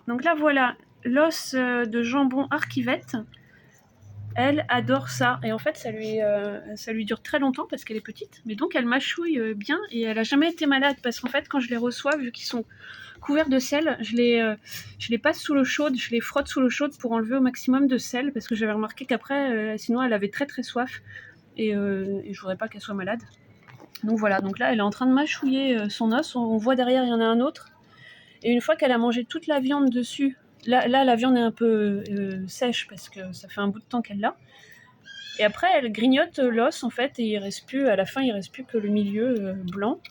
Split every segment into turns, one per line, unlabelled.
Donc là voilà, l'os de jambon Archivette. Elle adore ça. Et en fait, ça lui dure très longtemps parce qu'elle est petite. Mais donc, elle mâchouille bien et elle a jamais été malade. Parce qu'en fait, quand je les reçois, vu qu'ils sont couverts de sel, je les passe sous l'eau chaude, je les frotte sous l'eau chaude pour enlever au maximum de sel. Parce que j'avais remarqué qu'après, sinon, elle avait très très soif. Et je voudrais pas qu'elle soit malade. Donc voilà, donc là, elle est en train de mâchouiller son os. On voit derrière, il y en a un autre. Et une fois qu'elle a mangé toute la viande dessus, là la viande est un peu sèche parce que ça fait un bout de temps qu'elle l'a. Et après, elle grignote l'os en fait, et il reste plus, à la fin, il reste plus que le milieu blanc.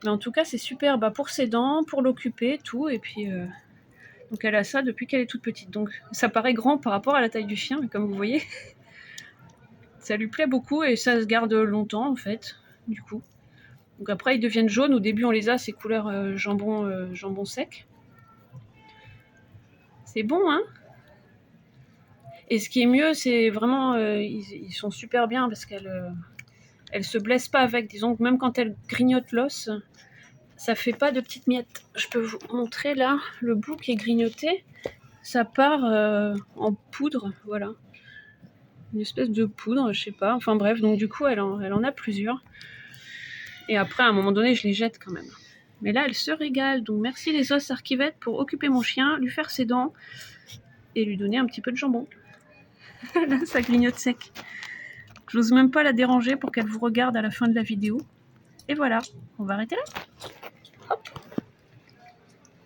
Mais en tout cas, c'est super pour ses dents, pour l'occuper, tout. Et puis, donc elle a ça depuis qu'elle est toute petite. Donc ça paraît grand par rapport à la taille du chien, mais comme vous voyez, ça lui plaît beaucoup et ça se garde longtemps en fait, du coup. Donc après, ils deviennent jaunes. Au début, on les a, ces couleurs jambon sec. C'est bon, hein? Et ce qui est mieux, c'est vraiment, ils sont super bien parce qu'elles se blessent pas avec. Disons que même quand elles grignotent l'os, ça fait pas de petites miettes. Je peux vous montrer là, le bout qui est grignoté, ça part en poudre, voilà. Une espèce de poudre, je sais pas. Enfin bref, donc du coup, elle en a plusieurs. Et après, à un moment donné, je les jette quand même. Mais là, elle se régale. Donc merci les os Archivette pour occuper mon chien, lui faire ses dents et lui donner un petit peu de jambon. Là, ça grignote sec. J'ose même pas la déranger pour qu'elle vous regarde à la fin de la vidéo. Et voilà, on va arrêter là.